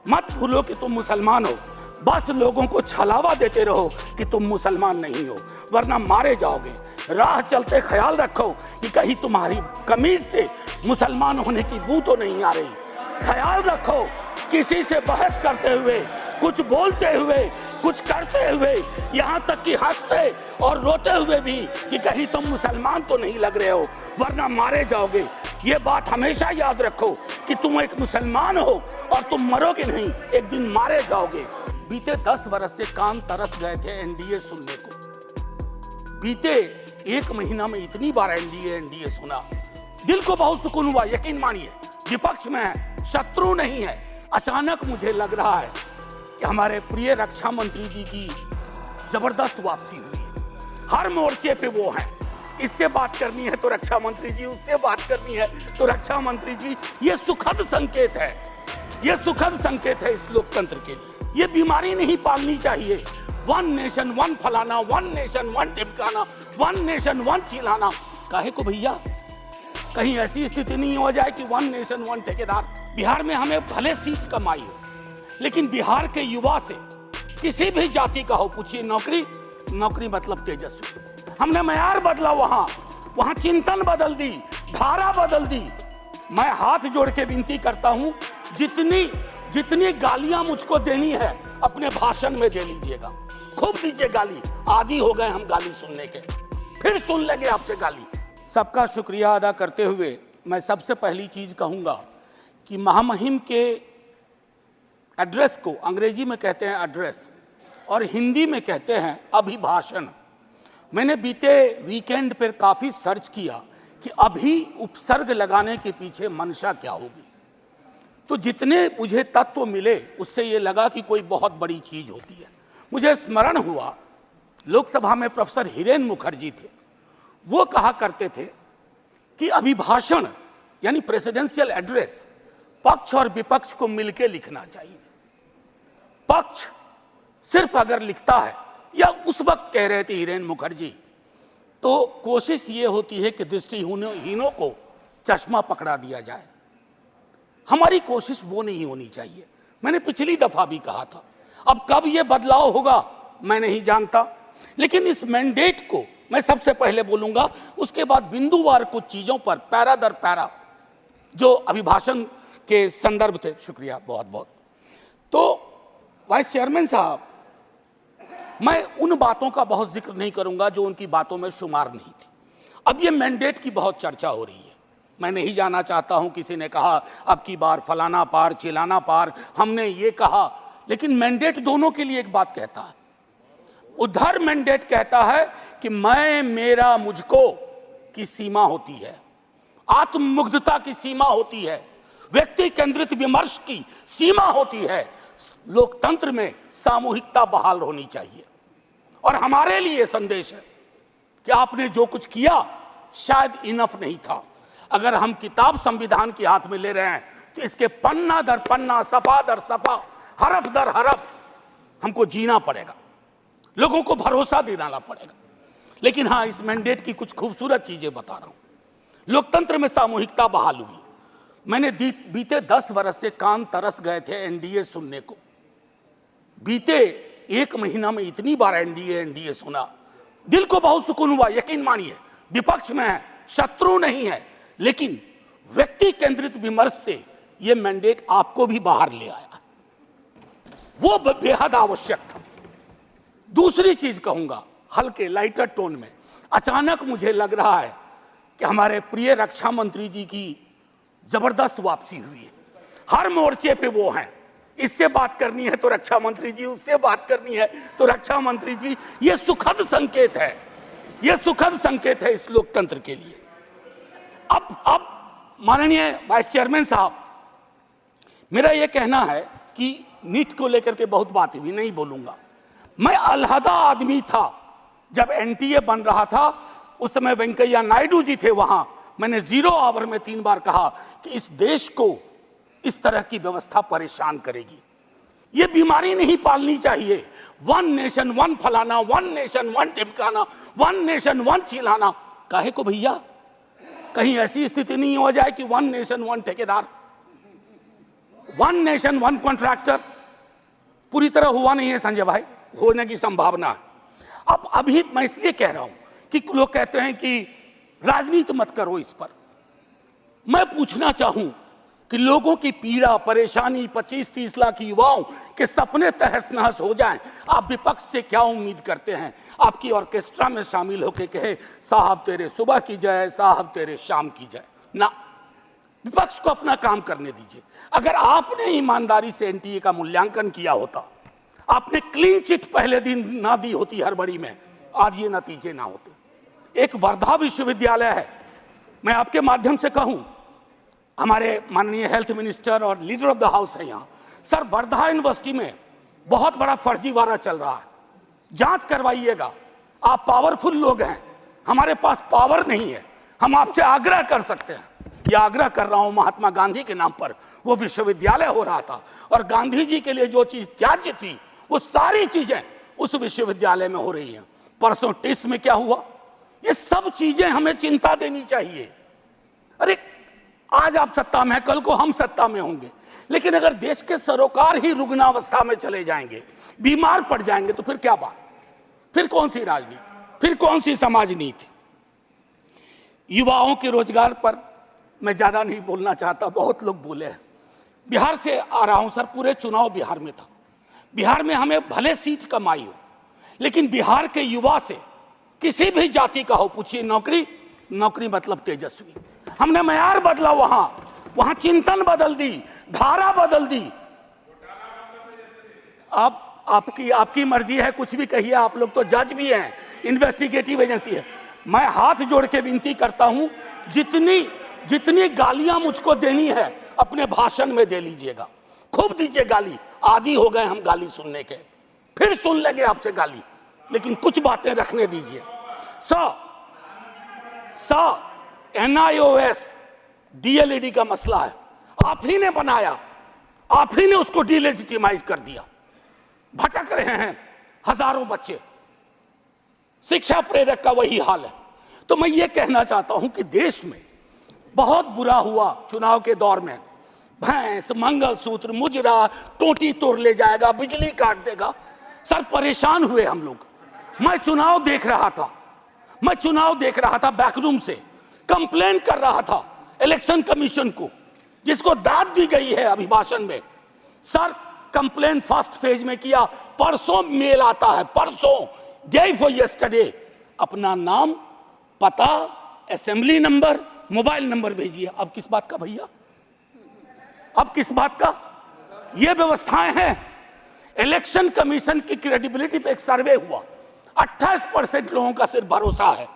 मत भूलो कि तुम मुसलमान हो। बस लोगों को छलावा देते रहो कि तुम मुसलमान नहीं हो, वरना मारे जाओगे। राह चलते ख्याल रखो कि कहीं तुम्हारी कमीज से मुसलमान होने की बू तो नहीं आ रही। ख्याल रखो किसी से बहस करते हुए, कुछ बोलते हुए, कुछ करते हुए, यहाँ तक कि हंसते और रोते हुए भी कि कहीं तुम मुसलमान तो नहीं लग रहे हो, वरना मारे जाओगे। ये बात हमेशा याद रखो कि तुम एक मुसलमान हो और तुम मरोगे नहीं, एक दिन मारे जाओगे। बीते 10 वर्ष से कान तरस गए थे एनडीए सुनने को। बीते 1 महीना में इतनी बार एनडीए सुना, दिल को बहुत सुकून हुआ। यकीन मानिए, विपक्ष में है, शत्रु नहीं है। अचानक मुझे लग रहा है कि हमारे प्रिय रक्षा मंत्री जी की जबरदस्त वापसी हुई है। हर मोर्चे पे वो हैं। इससे बात करनी है तो रक्षा मंत्री जी, उससे बात करनी है तो रक्षा मंत्री जी। ये सुखद संकेत है, ये सुखद संकेत है इस लोकतंत्र के लिए। ये बीमारी नहीं पालनी चाहिए। वन नेशन वन फलाना, वन नेशन वन ढिमकाना, वन नेशन वन चिल्लाना। काहे को भैया, कहीं ऐसी स्थिति नहीं हो जाए कि वन नेशन वन ठेकेदार। बिहार में हमें भले सीट कम आई हो, लेकिन बिहार के युवा से किसी भी जाति का हो, पूछिए नौकरी मतलब तेजस्वी। हमने मयार बदला, वहां चिंतन बदल दी, धारा बदल दी। मैं हाथ जोड़ के विनती करता हूं, जितनी गालियां मुझको देनी है अपने भाषण में दे लीजिएगा, खूब दीजिए गाली। आदी हो गए हम गाली सुनने के, फिर सुन लेंगे आपसे गाली। सबका शुक्रिया अदा करते हुए मैं सबसे पहली चीज कहूंगा कि महामहिम के एड्रेस को अंग्रेजी में कहते हैं एड्रेस और हिंदी में कहते हैं अभिभाषण। मैंने बीते वीकेंड पर काफी सर्च किया कि अभी उपसर्ग लगाने के पीछे मंशा क्या होगी। तो जितने मुझे तत्व मिले उससे ये लगा कि कोई बहुत बड़ी चीज होती है। मुझे स्मरण हुआ, लोकसभा में प्रोफेसर हिरेन मुखर्जी थे, वो कहा करते थे कि अभिभाषण यानी प्रेसिडेंशियल एड्रेस पक्ष और विपक्ष को मिलकर लिखना चाहिए। पक्ष सिर्फ अगर लिखता है, या उस वक्त कह रहे थे हिरेन मुखर्जी, तो कोशिश ये होती है कि दृष्टिहीनों को चश्मा पकड़ा दिया जाए। हमारी कोशिश वो नहीं होनी चाहिए। मैंने पिछली दफा भी कहा था, अब कब ये बदलाव होगा मैं नहीं जानता, लेकिन इस मैंडेट को मैं सबसे पहले बोलूंगा, उसके बाद बिंदुवार कुछ चीजों पर पैरा दर पैरा जो अभिभाषण के संदर्भ थे। शुक्रिया बहुत बहुत। तो वाइस चेयरमैन साहब, मैं उन बातों का बहुत जिक्र नहीं करूंगा जो उनकी बातों में शुमार नहीं थी। अब ये मैंडेट की बहुत चर्चा हो रही है, मैं नहीं जाना चाहता हूं। किसी ने कहा अब की बार फलाना पार चिलाना पार, हमने ये कहा, लेकिन मैंडेट दोनों के लिए एक बात कहता है। उधर मैंडेट कहता है कि मैं मेरा मुझको की सीमा होती है, आत्ममुग्धता की सीमा होती है, व्यक्ति केंद्रित विमर्श की सीमा होती है, लोकतंत्र में सामूहिकता बहाल होनी चाहिए। और हमारे लिए संदेश है कि आपने जो कुछ किया शायद इनफ नहीं था। अगर हम किताब संविधान के हाथ में ले रहे हैं तो इसके पन्ना दर पन्ना, सफा दर सफा, हरफ दर हरफ हमको जीना पड़ेगा, लोगों को भरोसा दिलाना पड़ेगा। लेकिन हाँ, इस मैंडेट की कुछ खूबसूरत चीजें बता रहा हूं। लोकतंत्र में सामूहिकता बहाल हुई। मैंने बीते 10 वर्ष से कान तरस गए थे एनडीए सुनने को। बीते 1 महीना में इतनी बार एनडीए सुना, दिल को बहुत सुकून हुआ। यकीन मानिए, विपक्ष में है, शत्रु नहीं है, लेकिन व्यक्ति केंद्रित विमर्श से यह मैंडेट आपको भी बाहर ले आया, वो बेहद आवश्यक था। दूसरी चीज कहूंगा, हल्के लाइटर टोन में, अचानक मुझे लग रहा है कि हमारे प्रिय रक्षा मंत्री जी की जबरदस्त वापसी हुई है। हर मोर्चे पे वो हैं। इससे बात करनी है तो रक्षा मंत्री जी, उससे बात करनी है तो रक्षा मंत्री जी। ये सुखद संकेत है, ये सुखद संकेत है इस लोकतंत्र के लिए। अब माननीय वाइस चेयरमैन साहब, मेरा ये कहना है कि नीट को लेकर के बहुत बात हुई, नहीं बोलूंगा। मैं अलहदा आदमी था जब एनटीए बन रहा था, उस समय वेंकैया नायडू जी थे वहां। मैंने 0 आवर में 3 बार कहा कि इस देश को इस तरह की व्यवस्था परेशान करेगी। ये बीमारी नहीं पालनी चाहिए। वन नेशन वन फलाना, वन नेशन वन ढिमकाना, वन नेशन वन चिल्लाना। काहे को भैया, कहीं ऐसी स्थिति नहीं हो जाए कि वन नेशन वन ठेकेदार। वन नेशन वन कॉन्ट्रैक्टर पूरी तरह हुआ नहीं है संजय भाई, होने की संभावना है। अब अभी मैं इसलिए कह रहा हूं कि लोग कहते हैं कि राजनीति मत करो इस पर। मैं पूछना चाहूं कि लोगों की पीड़ा परेशानी 25-30 लाख युवाओं के सपने तहस नहस हो जाएं, आप विपक्ष से क्या उम्मीद करते हैं? आपकी ऑर्केस्ट्रा में शामिल होकर कहे साहब तेरे सुबह की जय, साहब तेरे शाम की जय। ना, विपक्ष को अपना काम करने दीजिए। अगर आपने ईमानदारी से एनटीए का मूल्यांकन किया होता, आपने क्लीन चिट पहले दिन ना दी होती हड़बड़ी में, आज ये नतीजे ना होते। एक वर्धा विश्वविद्यालय है, मैं आपके माध्यम से कहूं, हमारे माननीय हेल्थ मिनिस्टर और लीडर ऑफ द हाउस है यहाँ, सर वर्धा यूनिवर्सिटी में बहुत बड़ा फर्जीवाड़ा चल रहा है, जांच करवाइएगा। आप पावरफुल लोग हैं, हमारे पास पावर नहीं है, हम आपसे आग्रह कर सकते हैं। यह आग्रह कर रहा हूं महात्मा गांधी के नाम पर। वो विश्वविद्यालय हो रहा था और गांधी जी के लिए जो चीज त्याज्य थी वो सारी चीजें उस विश्वविद्यालय में हो रही हैं। परसों टिस में क्या हुआ, ये सब चीजें हमें चिंता देनी चाहिए। अरे आज आप सत्ता में हैं, कल को हम सत्ता में होंगे, लेकिन अगर देश के सरोकार ही रुग्णावस्था में चले जाएंगे, बीमार पड़ जाएंगे, तो फिर क्या बात, फिर कौन सी राजनीति, फिर कौन सी समाज नीति? युवाओं के रोजगार पर मैं ज्यादा नहीं बोलना चाहता, बहुत लोग बोले हैं। बिहार से आ रहा हूं सर, पूरे चुनाव बिहार में था। बिहार में हमें भले सीट कम आई हो, लेकिन बिहार के युवा से किसी भी जाति का हो, पूछिए नौकरी, नौकरी मतलब तेजस्वी। हमने मयार बदला, वहां चिंतन बदल दी, धारा बदल दी। अब आपकी मर्जी है, कुछ भी कहिए, आप लोग तो जज भी हैं, इन्वेस्टिगेटिव एजेंसी है। मैं हाथ जोड़ के विनती करता हूं, जितनी गालियां मुझको देनी है अपने भाषण में दे लीजिएगा, खूब दीजिए गाली। आदी हो गए हम गाली सुनने के, फिर सुन लेंगे आपसे गाली, लेकिन कुछ बातें रखने दीजिए। NIOS DLED का मसला है, आप ही ने बनाया, आप ही ने उसको डिलेजिटिमाइज कर दिया। भटक रहे हैं हजारों बच्चे, शिक्षा प्रेरक का वही हाल है। तो मैं ये कहना चाहता हूं कि देश में बहुत बुरा हुआ चुनाव के दौर में, भैंस मंगलसूत्र मुजरा टोटी तोड़ ले जाएगा, बिजली काट देगा। सर परेशान हुए हम लोग। मैं चुनाव देख रहा था बैकरूम से, कंप्लेन कर रहा था इलेक्शन कमीशन को, जिसको दाद दी गई है अभिभाषण में। सर कंप्लेन फर्स्ट फेज में किया, परसों मेल आता है, परसों, डे फॉर यस्टरडे, अपना नाम, पता, असेंबली नंबर, मोबाइल नंबर भेजिए। अब किस बात का भैया, अब किस बात का? ये व्यवस्थाएं हैं। इलेक्शन कमीशन की क्रेडिबिलिटी पे एक सर्वे हुआ, 28% लोगों का सिर्फ भरोसा है।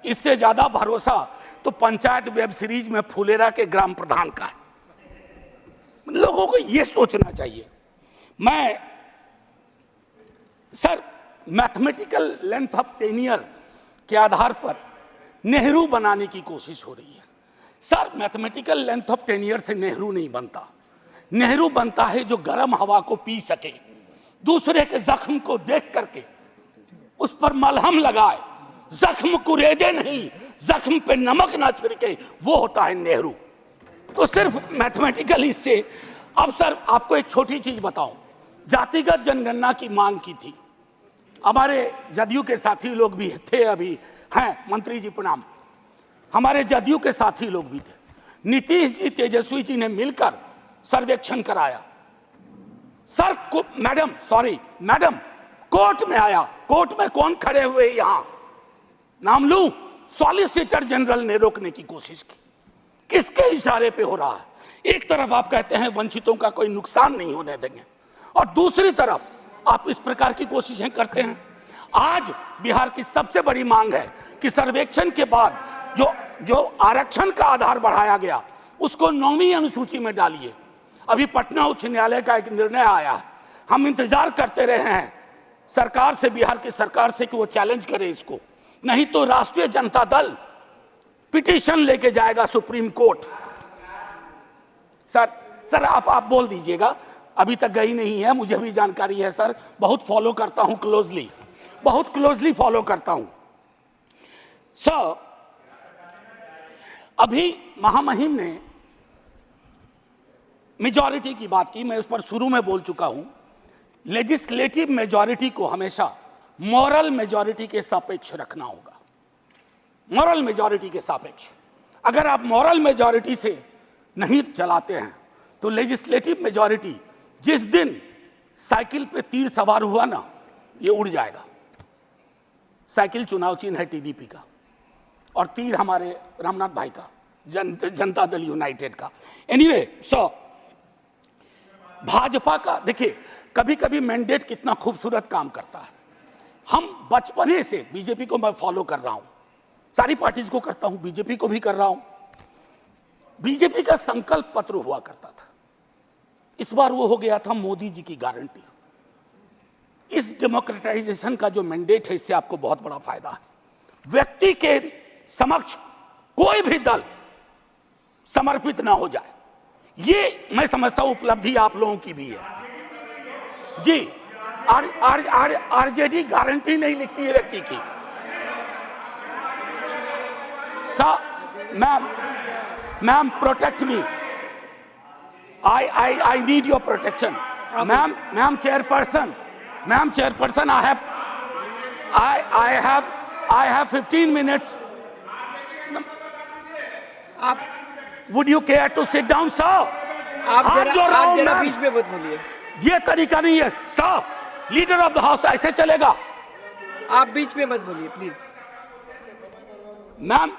इससे ज्यादा भरोसा तो पंचायत वेब सीरीज में फुलेरा के ग्राम प्रधान का है। लोगों को यह सोचना चाहिए। मैं sir mathematical length of tenure के आधार पर नेहरू बनाने की कोशिश हो रही है। Sir mathematical length of tenure से नेहरू नहीं बनता। नेहरू बनता है जो गर्म हवा को पी सके, दूसरे के जख्म को देख करके उस पर मलहम लगाए, जख्म कुरेदे नहीं, जख्म पे नमक ना छिड़के, वो होता है नेहरू। तो सिर्फ मैथमेटिकल इससे। अब सर आपको एक छोटी चीज बताऊं, जातिगत जनगणना की मांग की थी, हमारे जदयू के साथी लोग भी थे, अभी हैं मंत्री जी प्रणाम, हमारे जदयू के साथी लोग भी थे। नीतीश जी तेजस्वी जी ने मिलकर सर्वेक्षण कराया। सर मैडम कोर्ट में आया, कोर्ट में कौन खड़े हुए यहां, नाम लूं, सॉलिसिटर जनरल ने रोकने की कोशिश की। किसके इशारे पे हो रहा है? एक तरफ आप कहते हैं वंचितों का कोई नुकसान नहीं होने देंगे, और दूसरी तरफ आप इस प्रकार की कोशिशें करते हैं। आज बिहार की सबसे बड़ी मांग है कि सर्वेक्षण के बाद जो आरक्षण का आधार बढ़ाया गया उसको 9वीं अनुसूची में डालिए। अभी पटना उच्च न्यायालय का एक निर्णय आया है, हम इंतजार करते रहे हैं सरकार से, बिहार की सरकार से कि वो चैलेंज करे इसको, नहीं तो राष्ट्रीय जनता दल पिटीशन लेके जाएगा सुप्रीम कोर्ट। सर आप बोल दीजिएगा, अभी तक गई नहीं है, मुझे भी जानकारी है सर, बहुत फॉलो करता हूं क्लोजली, बहुत क्लोजली फॉलो करता हूं। सर अभी महामहिम ने मेजॉरिटी की बात की, मैं उस पर शुरू में बोल चुका हूं। लेजिस्लेटिव मेजॉरिटी को हमेशा मॉरल मेजॉरिटी के सापेक्ष रखना होगा, मॉरल मेजॉरिटी के सापेक्ष। अगर आप मॉरल मेजॉरिटी से नहीं चलाते हैं तो लेजिस्लेटिव मेजॉरिटी जिस दिन साइकिल पे तीर सवार हुआ ना, ये उड़ जाएगा। साइकिल चुनाव चिन्ह है टीडीपी का और तीर हमारे रामनाथ भाई का, जनता दल यूनाइटेड का। एनीवे, भाजपा का देखिए कभी कभी मैंडेट कितना खूबसूरत काम करता है। हम बचपने से बीजेपी को मैं फॉलो कर रहा हूं, सारी पार्टीज को करता हूं, बीजेपी को भी कर रहा हूं। बीजेपी का संकल्प पत्र हुआ करता था, इस बार वो हो गया था मोदी जी की गारंटी। इस डेमोक्रेटाइजेशन का जो मैंडेट है, इससे आपको बहुत बड़ा फायदा है। व्यक्ति के समक्ष कोई भी दल समर्पित ना हो जाए, ये मैं समझता हूं उपलब्धि आप लोगों की भी है जी। आरजेडी गारंटी नहीं लिखती है व्यक्ति की। Ma'am protect me, I need your protection. Ma'am chairperson, I have 15 minutes. आप Would you care to sit down, sir? आप जरा बीच में मत बोलिए, ये तरीका नहीं है sir, leader of the house ऐसे चलेगा। आप बीच में मत बोलिए प्लीज। मैम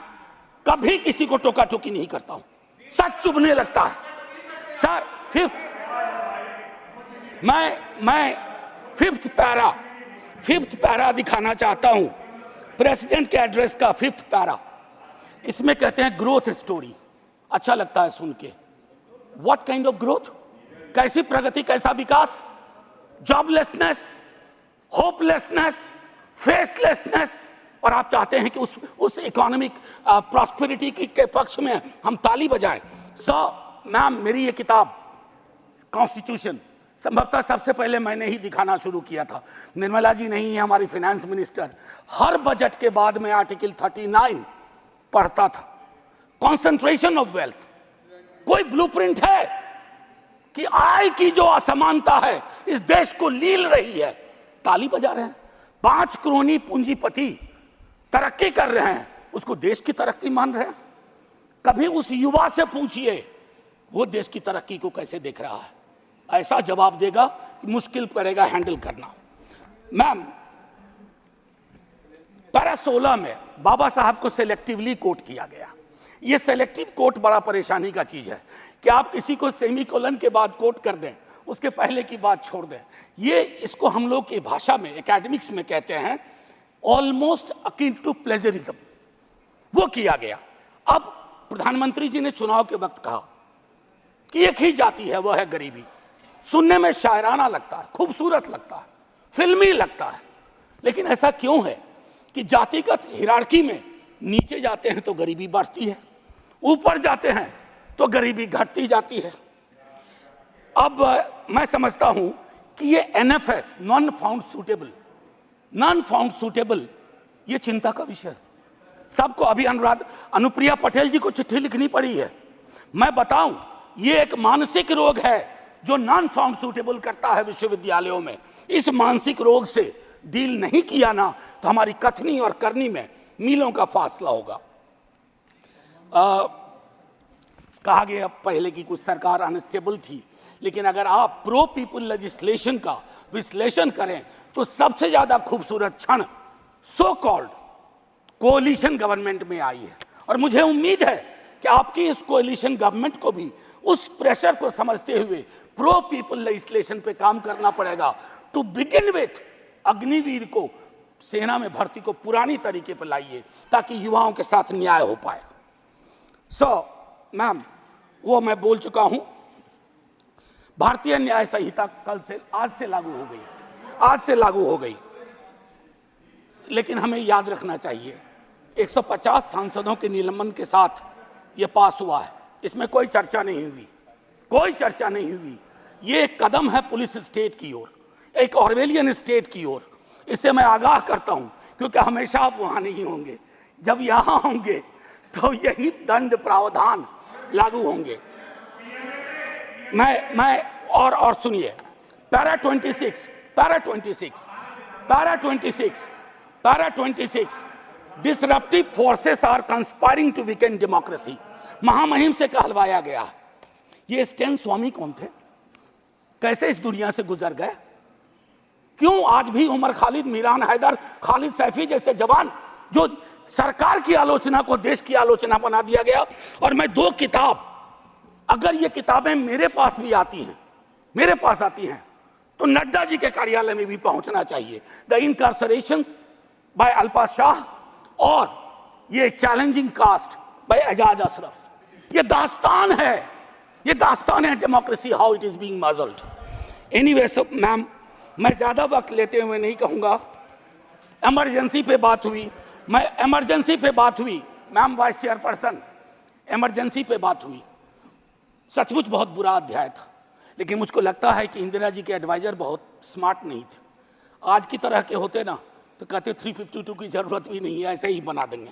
कभी किसी को टोका टोकी नहीं करता हूं, सच चुभने लगता है सर। मैं फिफ्थ पैरा दिखाना चाहता हूं, प्रेसिडेंट के एड्रेस का फिफ्थ पैरा। इसमें कहते हैं ग्रोथ स्टोरी, अच्छा लगता है सुन के। व्हाट काइंड ऑफ ग्रोथ, कैसी प्रगति, कैसा विकास? Joblessness, hopelessness, फेसलेसनेस। और आप चाहते हैं कि उस इकोनॉमिक प्रॉस्पेरिटी के पक्ष में हम ताली बजाएं। मैम मेरी ये किताब कॉन्स्टिट्यूशन संभवतः सबसे पहले मैंने ही दिखाना शुरू किया था, निर्मला जी नहीं है हमारी फाइनेंस मिनिस्टर। हर बजट के बाद में आर्टिकल 39 पढ़ता था, कॉन्सेंट्रेशन ऑफ वेल्थ। कोई ब्लूप्रिंट है कि आय की जो असमानता है इस देश को लील रही है, ताली बजा रहे हैं। 5 करोड़ पूंजीपति तरक्की कर रहे हैं, उसको देश की तरक्की मान रहे हैं। कभी उस युवा से पूछिए वो देश की तरक्की को कैसे देख रहा है, ऐसा जवाब देगा कि मुश्किल पड़ेगा हैंडल करना। मैम पैरा 16 में बाबा साहब को सेलेक्टिवली कोट किया गया। ये सेलेक्टिव कोट बड़ा परेशानी का चीज है कि आप किसी को सेमीकोलन के बाद कोट कर दें, उसके पहले की बात छोड़ दें। ये इसको हम लोग की भाषा में एकेडमिक्स में कहते हैं ऑलमोस्ट अकिन टू प्लेजरिज्म, वो किया गया। अब प्रधानमंत्री जी ने चुनाव के वक्त कहा कि एक ही जाति है, वह है गरीबी। सुनने में शायराना लगता है, खूबसूरत लगता है, फिल्मी लगता है, लेकिन ऐसा क्यों है कि जातिगत हिरार्की में नीचे जाते हैं तो गरीबी बढ़ती है, ऊपर जाते हैं तो गरीबी घटती जाती है। अब मैं समझता हूं कि ये NFS नॉन फाउंड सूटेबल ये चिंता का विषय है सबको। अभी अनुप्रिया पटेल जी को चिट्ठी लिखनी पड़ी है। मैं बताऊं, ये एक मानसिक रोग है जो नॉन फाउंड सूटेबल करता है विश्वविद्यालयों में। इस मानसिक रोग से डील नहीं किया ना तो हमारी कथनी और करनी में मीलों का फासला होगा। कहा गया पहले की कुछ सरकार अनस्टेबल थी, लेकिन अगर आप प्रो पीपल लेजिस्लेशन का विश्लेषण करें तो सबसे ज्यादा खूबसूरत क्षण सो कॉल्ड कोalition गवर्नमेंट में आई है। और मुझे उम्मीद है कि आपकी इस कोalition गवर्नमेंट को भी उस प्रेशर को समझते हुए प्रो पीपल लेजिस्लेशन पे काम करना पड़ेगा। टू बिगिन विथ अग्निवीर को सेना में भर्ती को पुरानी तरीके पर लाइए ताकि युवाओं के साथ न्याय हो पाए। मैम वो मैं बोल चुका हूं, भारतीय न्याय संहिता आज से लागू हो गई। लेकिन हमें याद रखना चाहिए 150 सांसदों के निलंबन के साथ यह पास हुआ है, इसमें कोई चर्चा नहीं हुई। ये एक कदम है पुलिस स्टेट की ओर, एक ऑर्वेलियन स्टेट की ओर। इससे मैं आगाह करता हूं क्योंकि हमेशा आप वहां नहीं होंगे, जब यहां होंगे तो यही दंड प्रावधान लागू होंगे। मैं और सुनिए, para 26 disruptive forces are conspiring to weaken democracy, महामहिम से कहलवाया गया। ये स्टैन स्वामी कौन थे? कैसे इस दुनिया से गुजर गए? क्यों आज भी उमर खालिद, मीरान हैदर, खालिद सैफी जैसे जवान जो सरकार की आलोचना को देश की आलोचना बना दिया गया। और मैं 2 किताब, अगर ये किताबें मेरे पास भी आती हैं, मेरे पास आती हैं, तो नड्डा जी के कार्यालय में भी पहुंचना चाहिए। The incarcerations by Alpa Shah और ये challenging caste by Ajaz Ashraf. ये दास्तान है, ये दास्तान है democracy, how it is being muzzled. Anyway, ma'am, मैं ज्यादा वक्त लेते हुए नहीं कहूंगा। इमरजेंसी पे बात हुई, मैम वाइस चेयरपर्सन, इमरजेंसी पे बात हुई। सचमुच बहुत बुरा अध्याय था, लेकिन मुझको लगता है कि इंदिरा जी के एडवाइजर बहुत स्मार्ट नहीं थे। आज की तरह के होते ना तो कहते 352 की जरूरत भी नहीं है, ऐसे ही बना देंगे।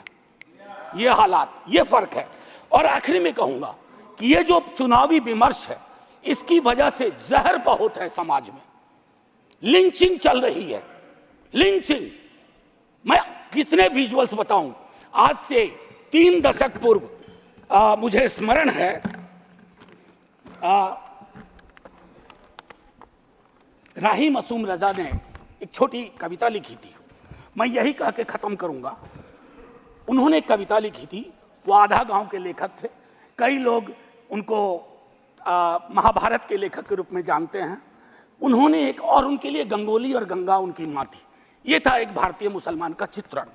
ये हालात, ये फर्क है। और आखिरी में कहूंगा कि ये जो चुनावी विमर्श है, इसकी वजह से जहर बहुत है समाज में। लिंचिंग चल रही है, लिंचिंग। मैं कितने विजुअल्स बताऊं। आज से 3 दशक पूर्व मुझे स्मरण है, राही मासूम रजा ने एक छोटी कविता लिखी थी। मैं यही कह के खत्म करूंगा। उन्होंने एक कविता लिखी थी, वो आधा गांव के लेखक थे। कई लोग उनको महाभारत के लेखक के रूप में जानते हैं। उन्होंने एक, और उनके लिए गंगोली और गंगा उनकी माँ थी। ये था एक भारतीय मुसलमान का चित्रण।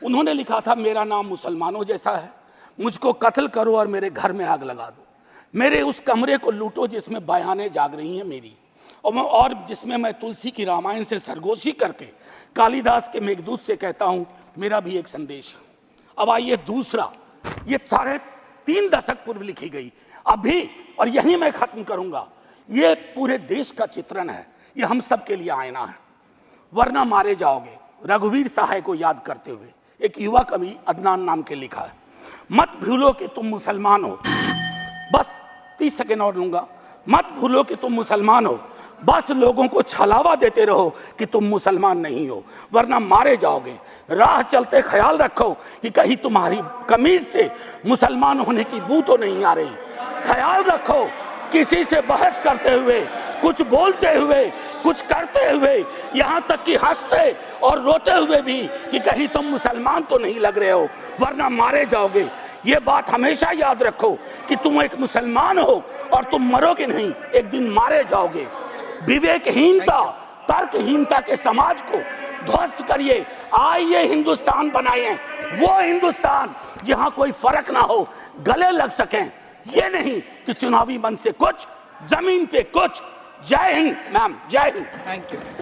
उन्होंने लिखा था, मेरा नाम मुसलमानों जैसा है, मुझको कत्ल करो और मेरे घर में आग लगा दो, मेरे उस कमरे को लूटो जिसमें बयानें जाग रही हैं मेरी, और जिसमें मैं तुलसी की रामायण से सरगोशी करके कालिदास के मेघदूत से कहता हूं मेरा भी एक संदेश है। अब आइए दूसरा, ये 3.5 दशक पूर्व लिखी गई अभी, और यही मैं खत्म करूंगा। ये पूरे देश का चित्रण है, ये हम सब के लिए आईना है। वरना मारे जाओगे, रघुवीर सहाय को याद करते हुए एक युवा कवि अदनान नाम के लिखा है। मत भूलो कि तुम मुसलमान हो, बस 30 सेकेंड और लूंगा। मत भूलो कि तुम मुसलमान हो, बस लोगों को छलावा देते रहो कि तुम मुसलमान नहीं हो, वरना मारे जाओगे। राह चलते ख्याल रखो कि कहीं तुम्हारी कमीज से मुसलमान होने की बू तो नहीं आ रही। ख्याल रखो किसी से बहस करते हुए, कुछ बोलते हुए, कुछ करते हुए, यहाँ तक कि हंसते और रोते हुए भी, कि कहीं तुम मुसलमान तो नहीं लग रहे हो, वरना मारे जाओगे। ये बात हमेशा याद रखो कि तुम एक मुसलमान हो और तुम मरोगे नहीं, एक दिन मारे जाओगे। विवेकहीनता, तर्कहीनता के समाज को ध्वस्त करिए। आइए हिंदुस्तान बनाइए, वो हिंदुस्तान जहां कोई फर्क ना हो, गले लग सकें। ये नहीं कि चुनावी मंच से कुछ, जमीन पे कुछ। जय हिंद मैम, जय हिंद। Thank you.